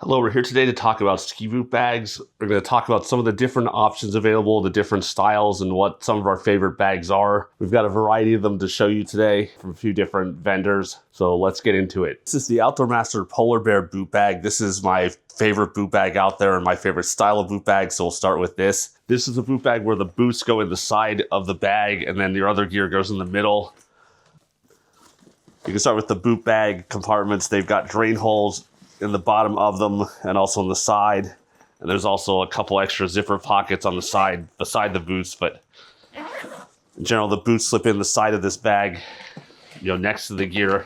Hello, we're here today to talk about ski boot bags. We're going to talk about some of the different options available, the different styles, and what some of our favorite bags are. We've got a variety of them to show you today from a few different vendors, so let's get into it. This is the Outdoor Master Polar Bear boot bag. This is my favorite boot bag out there and my favorite style of boot bag, so we'll start with this. This is a boot bag where the boots go in the side of the bag and then your other gear goes in the middle. You can start with the boot bag compartments. They've got drain holes in the bottom of them and also on the side, and there's also a couple extra zipper pockets on the side beside the boots, but in general the boots slip in the side of this bag, next to the gear.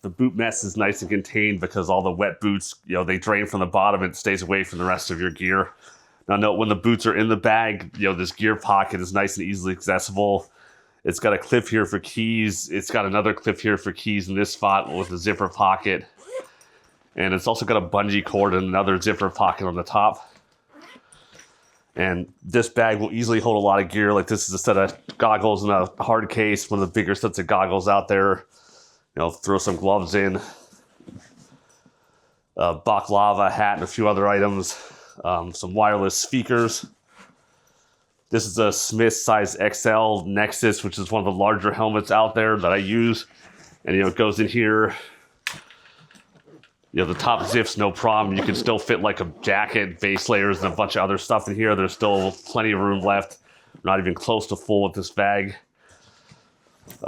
The boot mess is nice and contained because all the wet boots, they drain from the bottom and it stays away from the rest of your gear. Now note, when the boots are in the bag, this gear pocket is nice and easily accessible. It's got a clip here for keys. It's got another clip here for keys in this spot with a zipper pocket. And it's also got a bungee cord and another zipper pocket on the top. And this bag will easily hold a lot of gear. Like, this is a set of goggles in a hard case, one of the bigger sets of goggles out there. Throw some gloves in, a baklava hat and a few other items. Some wireless speakers. This is a Smith size XL Nexus, which is one of the larger helmets out there that I use. And it goes in here. The top zips no problem. You can still fit like a jacket, base layers, and a bunch of other stuff in here. There's still plenty of room left. Not even close to full with this bag.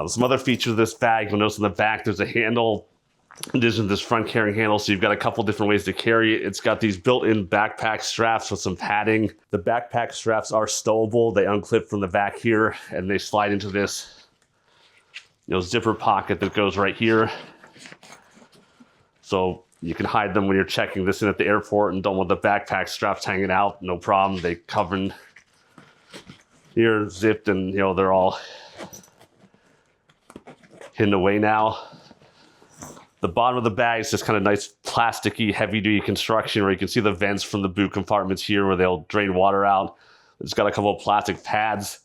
Some other features of this bag, you'll notice in the back there's a handle. This is this front carrying handle, so you've got a couple different ways to carry it. It's got these built-in backpack straps with some padding. The backpack straps are stowable. They unclip from the back here, and they slide into this zipper pocket that goes right here. So you can hide them when you're checking this in at the airport and don't want the backpack straps hanging out. No problem. They cover in here, zipped, and they're all hidden away now. The bottom of the bag is just kind of nice plasticky, heavy-duty construction where you can see the vents from the boot compartments here where they'll drain water out. It's got a couple of plastic pads.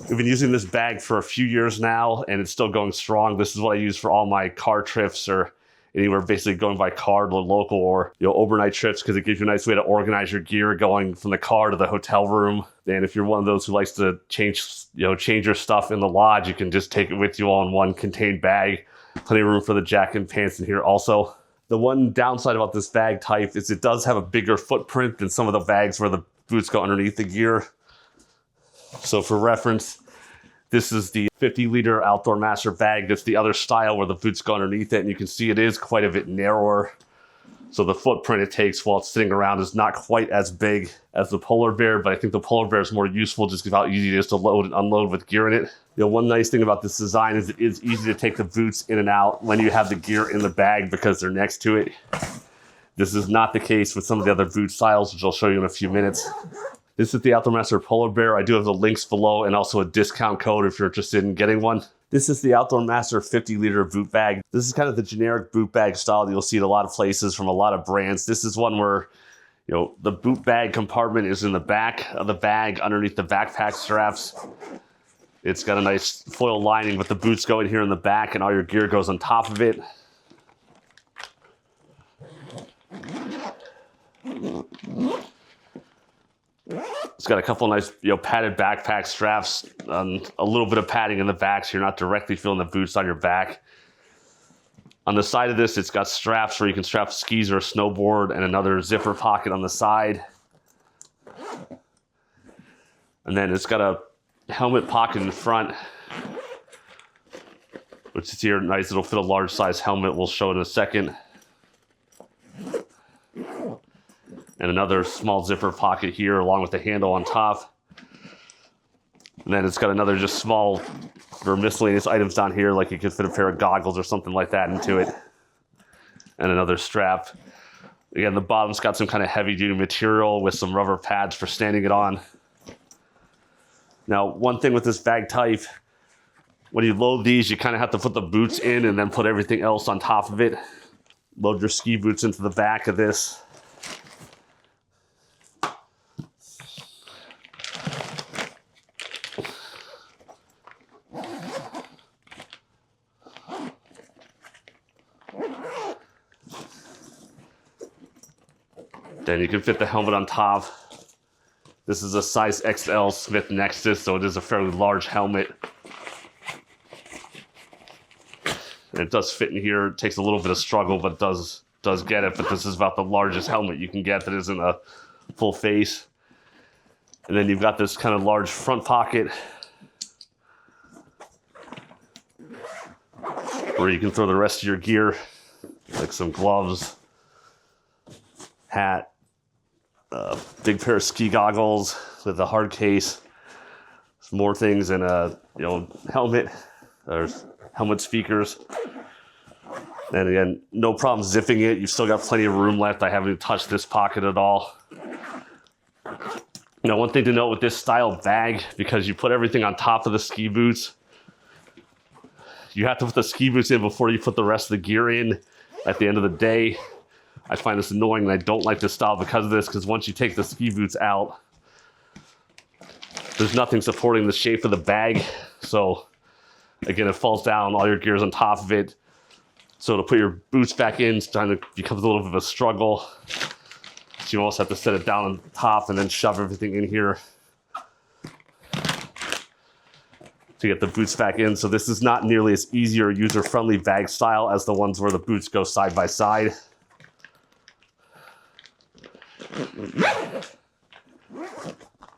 We've been using this bag for a few years now, and it's still going strong. This is what I use for all my car trips or anywhere basically going by car to the local or overnight trips, because it gives you a nice way to organize your gear going from the car to the hotel room. And if you're one of those who likes to change your stuff in the lodge, you can just take it with you all in one contained bag. Plenty of room for the jacket and pants in here also. The one downside about this bag type is it does have a bigger footprint than some of the bags where the boots go underneath the gear. So for reference, this is the 50-liter Outdoor Master bag. That's the other style where the boots go underneath it, and you can see it is quite a bit narrower. So the footprint it takes while it's sitting around is not quite as big as the Polar Bear, but I think the Polar Bear is more useful just because of how easy it is to load and unload with gear in it. One nice thing about this design is it is easy to take the boots in and out when you have the gear in the bag because they're next to it. This is not the case with some of the other boot styles, which I'll show you in a few minutes. This is the Outdoor Master Polar Bear. I do have the links below and also a discount code if you're interested in getting one. This is the Outdoor Master 50-liter boot bag. This is kind of the generic boot bag style that you'll see at a lot of places from a lot of brands. This is one where, the boot bag compartment is in the back of the bag underneath the backpack straps. It's got a nice foil lining, but the boots go in here in the back and all your gear goes on top of it. It's got a couple nice, padded backpack straps, a little bit of padding in the back so you're not directly feeling the boots on your back. On the side of this, it's got straps where you can strap skis or a snowboard and another zipper pocket on the side. And then it's got a helmet pocket in front, which is here nice. It'll fit a large size helmet. We'll show it in a second. And another small zipper pocket here along with the handle on top. And then it's got another just small for miscellaneous items down here, like you could fit a pair of goggles or something like that into it. And another strap. Again, the bottom's got some kind of heavy duty material with some rubber pads for standing it on. Now, one thing with this bag type, when you load these, you kind of have to put the boots in and then put everything else on top of it. Load your ski boots into the back of this. Then you can fit the helmet on top. This is a size XL Smith Nexus, so it is a fairly large helmet. And it does fit in here. It takes a little bit of struggle, but does get it. But this is about the largest helmet you can get that isn't a full face. And then you've got this kind of large front pocket where you can throw the rest of your gear, like some gloves, hat, big pair of ski goggles with a hard case, some more things, and a helmet. There's helmet speakers. And again, no problem zipping it. You've still got plenty of room left. I haven't touched this pocket at all. Now, one thing to note with this style bag, because you put everything on top of the ski boots, you have to put the ski boots in before you put the rest of the gear in at the end of the day. I find this annoying, and I don't like this style because of this, because once you take the ski boots out, there's nothing supporting the shape of the bag. So again, it falls down, all your gear's on top of it. So to put your boots back in, it kind of becomes a little bit of a struggle. So you almost have to set it down on top and then shove everything in here to get the boots back in. So this is not nearly as easy or user-friendly bag style as the ones where the boots go side by side.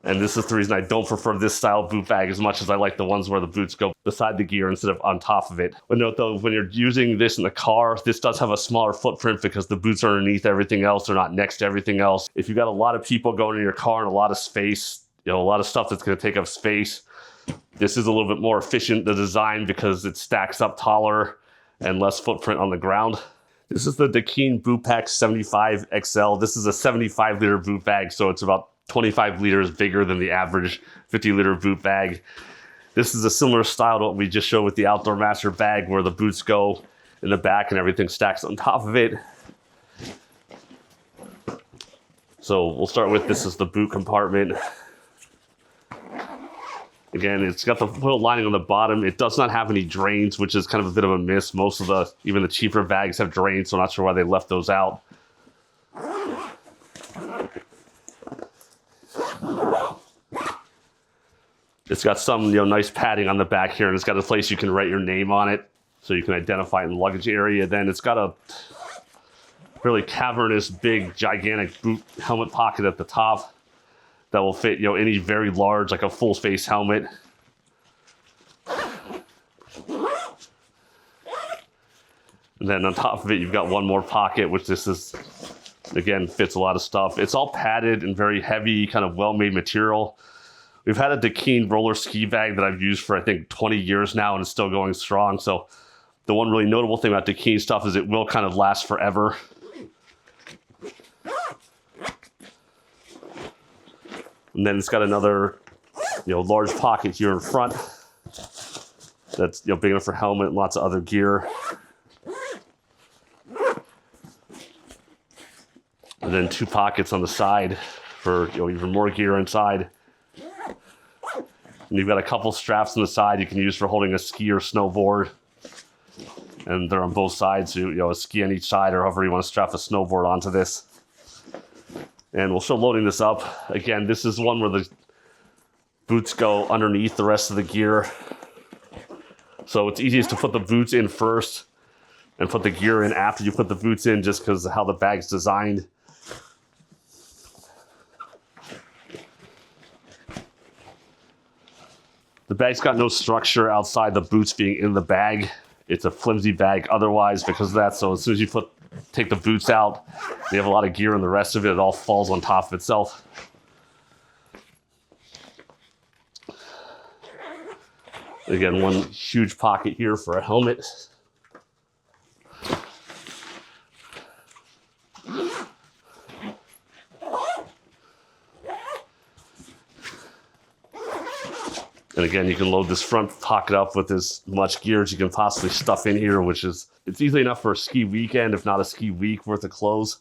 And this is the reason I don't prefer this style boot bag as much as I like the ones where the boots go beside the gear instead of on top of it. But note though, when you're using this in the car, this does have a smaller footprint because the boots are underneath everything else. They're not next to everything else. If you've got a lot of people going in your car and a lot of space, a lot of stuff that's going to take up space, this is a little bit more efficient, the design, because it stacks up taller and less footprint on the ground. This is the Dakine Boot Pack 75 XL. This is a 75-liter boot bag, so it's about 25 liters bigger than the average 50-liter boot bag. This is a similar style to what we just showed with the Outdoor Master bag, where the boots go in the back and everything stacks on top of it. So we'll start with, this is the boot compartment. Again, it's got the foil lining on the bottom. It does not have any drains, which is kind of a bit of a miss. Most of even the cheaper bags have drains, so I'm not sure why they left those out. It's got some nice padding on the back here, and it's got a place you can write your name on it so you can identify it in the luggage area. Then it's got a really cavernous, big, gigantic boot helmet pocket at the top that will fit any very large, like a full face helmet. And then on top of it, you've got one more pocket, which this is, again, fits a lot of stuff. It's all padded and very heavy, kind of well-made material. We've had a Dakine roller ski bag that I've used for, I think, 20 years now, and it's still going strong. So the one really notable thing about Dakine stuff is it will kind of last forever. And then it's got another, large pocket here in front that's, big enough for helmet and lots of other gear. And then two pockets on the side for, even more gear inside. And you've got a couple straps on the side you can use for holding a ski or snowboard. And they're on both sides, so a ski on each side, or however you want to strap a snowboard onto this. And we'll show loading this up. Again, this is one where the boots go underneath the rest of the gear. So it's easiest to put the boots in first and put the gear in after you put the boots in, just because of how the bag's designed. The bag's got no structure outside the boots being in the bag. It's a flimsy bag otherwise because of that. So as soon as you take the boots out, you have a lot of gear, and the rest of it all falls on top of itself. Again, one huge pocket here for a helmet. And again, you can load this front pocket up with as much gear as you can possibly stuff in here, which is, it's easily enough for a ski weekend, if not a ski week worth of clothes.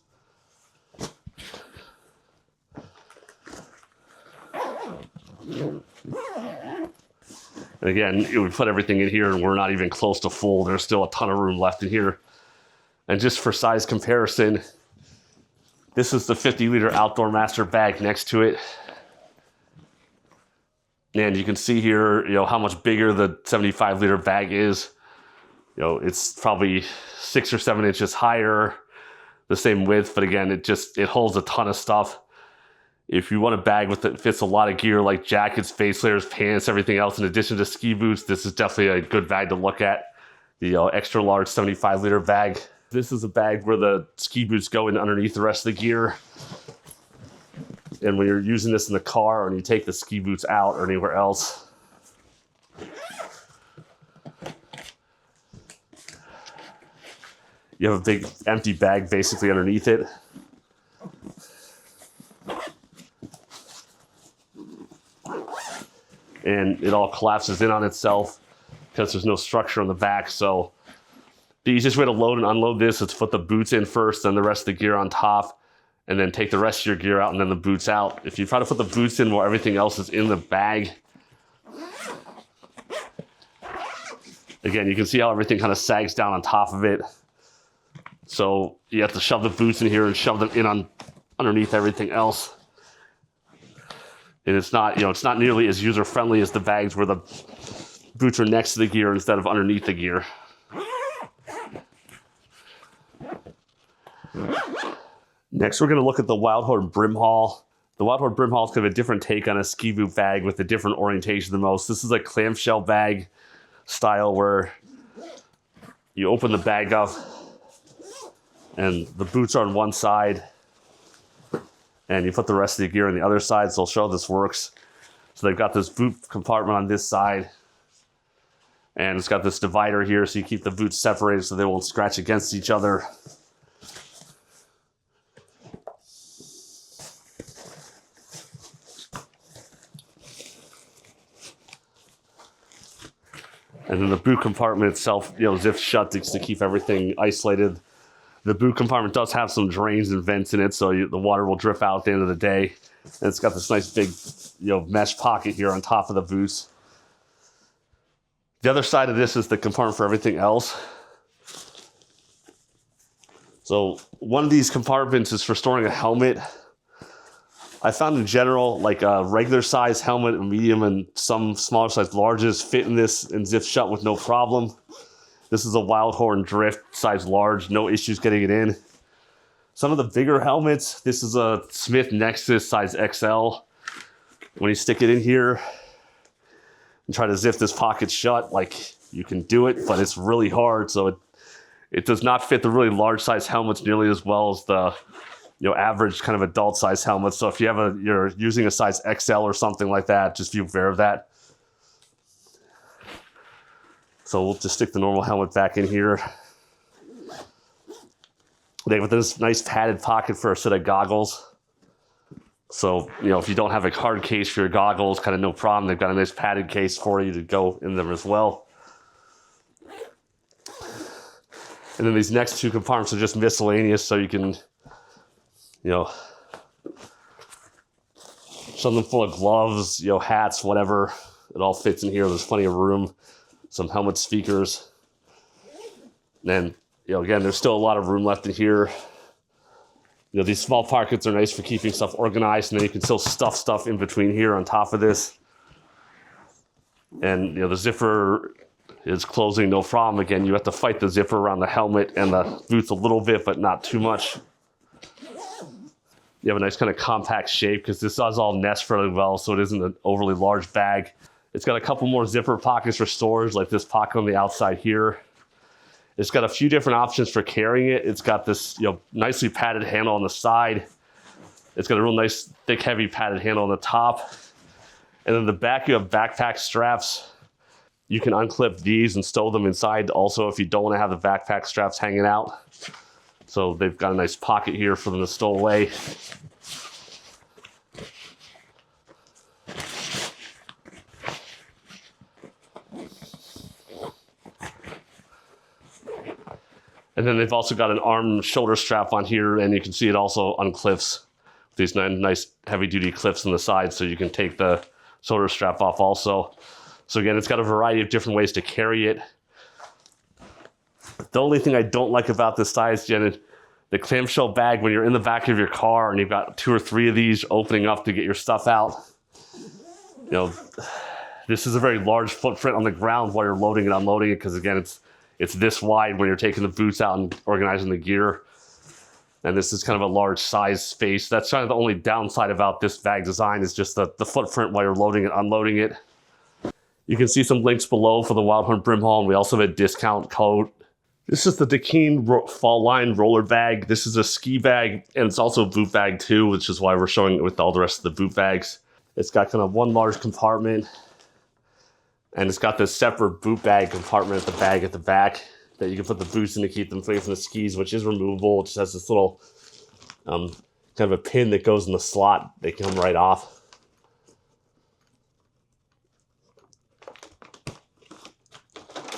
And again, we put everything in here and we're not even close to full. There's still a ton of room left in here. And just for size comparison, This is the 50-liter Outdoor Master bag next to it. And you can see here, how much bigger the 75-liter bag is. It's probably 6 or 7 inches higher, the same width, but again, it holds a ton of stuff. If you want a bag that fits a lot of gear like jackets, face layers, pants, everything else, in addition to ski boots, this is definitely a good bag to look at. The extra large 75-liter bag. This is a bag where the ski boots go in underneath the rest of the gear. And when you're using this in the car, and you take the ski boots out or anywhere else, you have a big empty bag basically underneath it. And it all collapses in on itself because there's no structure on the back. So the easiest way to load and unload this is to put the boots in first, then the rest of the gear on top, and then take the rest of your gear out and then the boots out. If you try to put the boots in while everything else is in the bag, again, you can see how everything kind of sags down on top of it. So you have to shove the boots in here and shove them in underneath everything else. And it's not, it's not nearly as user-friendly as the bags where the boots are next to the gear instead of underneath the gear. Next, we're going to look at the Wildhorn Brimhall. The Wildhorn Brimhall is kind of a different take on a ski boot bag with a different orientation than most. This is a clamshell bag style where you open the bag up and the boots are on one side and you put the rest of the gear on the other side. So I'll show how this works. So they've got this boot compartment on this side and it's got this divider here so you keep the boots separated so they won't scratch against each other. And then the boot compartment itself, zips shut to keep everything isolated. The boot compartment does have some drains and vents in it, so the water will drip out at the end of the day. And it's got this nice big, mesh pocket here on top of the boots. The other side of this is the compartment for everything else. So one of these compartments is for storing a helmet. I found in general, like a regular size helmet, a medium, and some smaller size larges fit in this and zip shut with no problem. This is a Wildhorn Drift size large, no issues getting it in. Some of the bigger helmets, this is a Smith Nexus size XL. When you stick it in here and try to zip this pocket shut, you can do it, but it's really hard. So it does not fit the really large size helmets nearly as well as the average kind of adult size helmet. So if you're using a size XL or something like that, just be aware of that. So we'll just stick the normal helmet back in here. They have this nice padded pocket for a set of goggles. So, if you don't have a hard case for your goggles, kind of no problem. They've got a nice padded case for you to go in them as well. And then these next two compartments are just miscellaneous, so you can something full of gloves, hats, whatever. It all fits in here. There's plenty of room. Some helmet speakers. And again, there's still a lot of room left in here. These small pockets are nice for keeping stuff organized, and then you can still stuff stuff in between here on top of this. And the zipper is closing no problem. Again, you have to fight the zipper around the helmet and the boots a little bit, but not too much. You have a nice kind of compact shape because this does all nest fairly well, so it isn't an overly large bag. It's got a couple more zipper pockets for storage, like this pocket on the outside here. It's got a few different options for carrying it. It's got this nicely padded handle on the side. It's got a real nice, thick, heavy padded handle on the top. And then the back, you have backpack straps. You can unclip these and stow them inside also if you don't want to have the backpack straps hanging out. So they've got a nice pocket here for them to stow away. And then they've also got an arm shoulder strap on here, and you can see it also unclips. These nice heavy-duty clips on the side, so you can take the shoulder strap off also. So again, it's got a variety of different ways to carry it. The only thing I don't like about this size, Jen, The clamshell bag, when you're in the back of your car and you've got 2 or 3 of these opening up to get your stuff out, you know, this is a very large footprint on the ground while you're loading and unloading it, because again, it's this wide when you're taking the boots out and organizing the gear. And this is kind of a large size space. That's kind of the only downside about this bag design, is just the footprint while you're loading and unloading it. You can see some links below for the Wildhorn Brimhall, and we also have a discount code. This is the Dakine Fall Line roller bag. This is a ski bag, and it's also a boot bag too, which is why we're showing it with all the rest of the boot bags. It's got kind of one large compartment, and it's got this separate boot bag compartment at the bag at the back that you can put the boots in to keep them free from the skis, which is removable. It just has this little kind of a pin that goes in the slot. They come right off.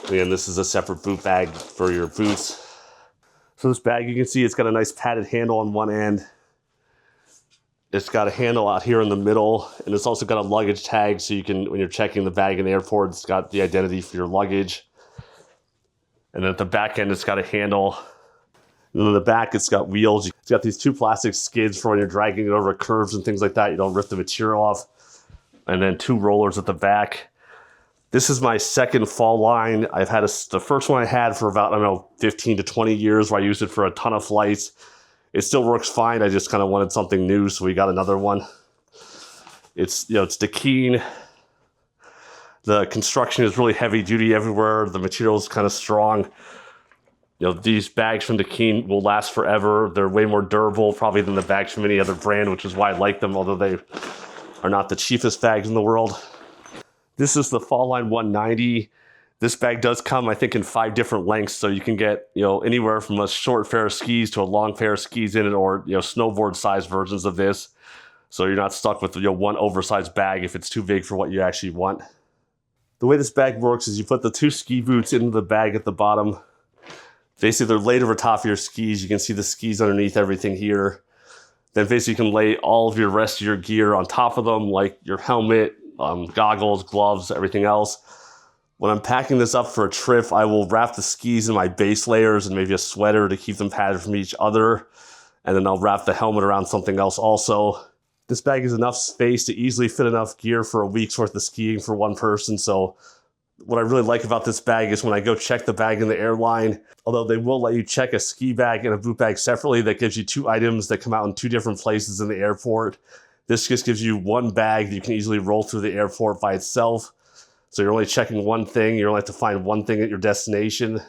Again, this is a separate boot bag for your boots. So this bag, you can see it's got a nice padded handle on one end. It's got a handle out here in the middle, and it's also got a luggage tag, so you can, when you're checking the bag in the airport, it's got the identity for your luggage. And then at the back end, it's got a handle. And then in the back, it's got wheels. It's got these 2 plastic skids for when you're dragging it over curves and things like that. You don't rip the material off. And then 2 rollers at the back. This is my second fall line. I've had the first one I had for about, I don't know, 15 to 20 years, where I used it for a ton of flights. It still works fine. I just kind of wanted something new, so we got another one. It's, you know, it's Dakine. The construction is really heavy duty everywhere. The material is kind of strong. You know, these bags from Dakine will last forever. They're way more durable probably than the bags from any other brand, which is why I like them, although they are not the cheapest bags in the world. This is the Fall Line 190. This bag does come, I think, in 5 different lengths, so you can get, you know, anywhere from a short pair of skis to a long pair of skis in it, or, you know, snowboard size versions of this. So you're not stuck with, you know, one oversized bag if it's too big for what you actually want. The way this bag works is you put the 2 ski boots into the bag at the bottom. Basically, they're laid over top of your skis. You can see the skis underneath everything here. Then basically you can lay all of your rest of your gear on top of them, like your helmet, goggles, gloves, everything else. When I'm packing this up for a trip, I will wrap the skis in my base layers and maybe a sweater to keep them padded from each other. And then I'll wrap the helmet around something else also. This bag is enough space to easily fit enough gear for a week's worth of skiing for one person. So what I really like about this bag is when I go check the bag in the airline, although they will let you check a ski bag and a boot bag separately, that gives you 2 items that come out in 2 different places in the airport. This just gives you one bag that you can easily roll through the airport by itself. So you're only checking one thing. You only have to find one thing at your destination.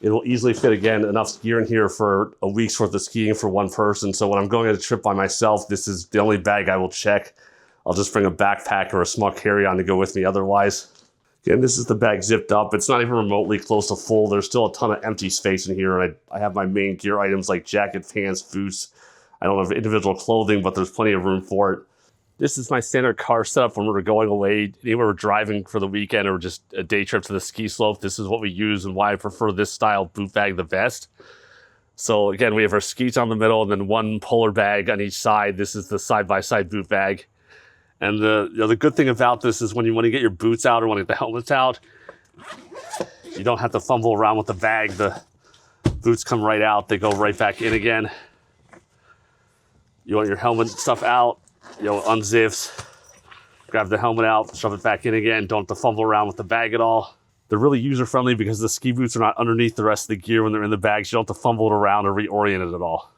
It will easily fit, again, enough gear in here for a week's worth of skiing for one person. So when I'm going on a trip by myself, this is the only bag I will check. I'll just bring a backpack or a small carry-on to go with me otherwise. Again, this is the bag zipped up. It's not even remotely close to full. There's still a ton of empty space in here. And I have my main gear items like jacket, pants, boots. I don't have individual clothing, but there's plenty of room for it. This is my standard car setup when we're going away, anywhere we're driving for the weekend or just a day trip to the ski slope. This is what we use and why I prefer this style boot bag the best. So again, we have our skis on the middle and then one polar bag on each side. This is the side-by-side boot bag. And the good thing about this is when you want to get your boots out or want to get the helmets out, you don't have to fumble around with the bag. The boots come right out. They go right back in again. You want your helmet stuff out, you know, unzips, grab the helmet out, shove it back in again. Don't have to fumble around with the bag at all. They're really user-friendly because the ski boots are not underneath the rest of the gear when they're in the bag, so you don't have to fumble it around or reorient it at all.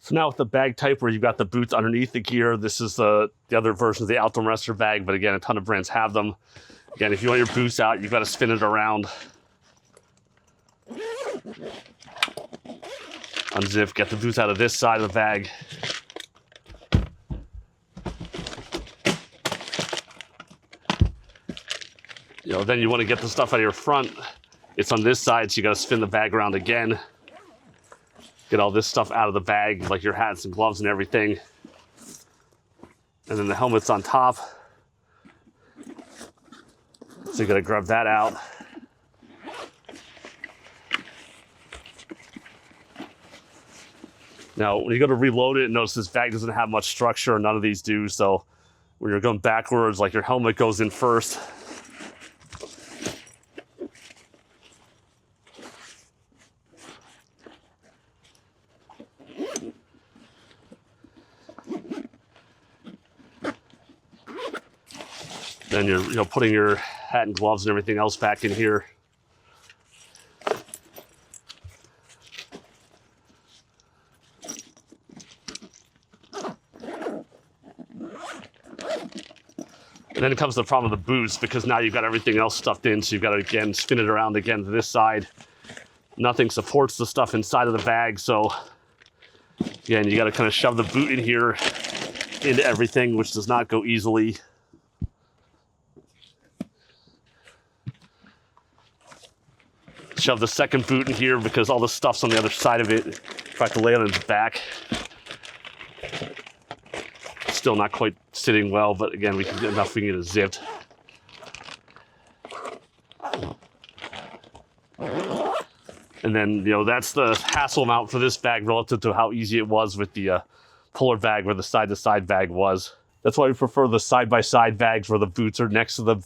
So now with the bag type where you've got the boots underneath the gear, this is the other version of the Outdoor Wrestler bag, but again, a ton of brands have them. Again, if you want your boots out, you've got to spin it around. Unzip, get the boots out of this side of the bag. You know, then you want to get the stuff out of your front. It's on this side, so you got to spin the bag around again. Get all this stuff out of the bag, like your hats and gloves and everything. And then the helmet's on top. So you got to grab that out. Now, when you go to reload it, notice this bag doesn't have much structure, none of these do. So when you're going backwards, like your helmet goes in first. Then you're putting your hat and gloves and everything else back in here. And then it comes to the problem of the boots, because now you've got everything else stuffed in, so you've got to, again, spin it around again to this side. Nothing supports the stuff inside of the bag, so again, you got to kind of shove the boot in here into everything, which does not go easily. Shove the second boot in here because all the stuff's on the other side of it. Try to lay it on its back. Still not quite sitting well, but again, we can get enough we can get it zipped. And then, that's the hassle amount for this bag relative to how easy it was with the puller bag where the side-to-side bag was. That's why we prefer the side-by-side bags where the boots are next to the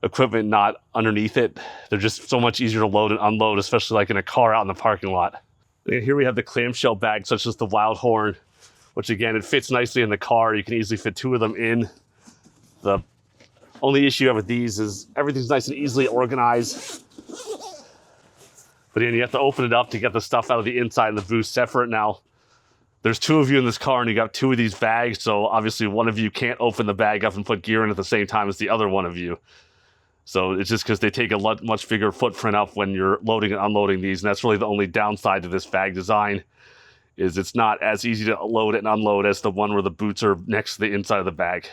equipment, not underneath it. They're just so much easier to load and unload, especially like in a car out in the parking lot. And here we have the clamshell bag, such as the Wildhorn, which again, it fits nicely in the car. You can easily fit 2 of them in. The only issue you have with these is everything's nice and easily organized. But then you have to open it up to get the stuff out of the inside and the boot separate. Now, there's 2 of you in this car and you got 2 of these bags, so obviously one of you can't open the bag up and put gear in at the same time as the other one of you. So it's just because they take a much bigger footprint up when you're loading and unloading these, and that's really the only downside to this bag design, is it's not as easy to load and unload as the one where the boots are next to the inside of the bag.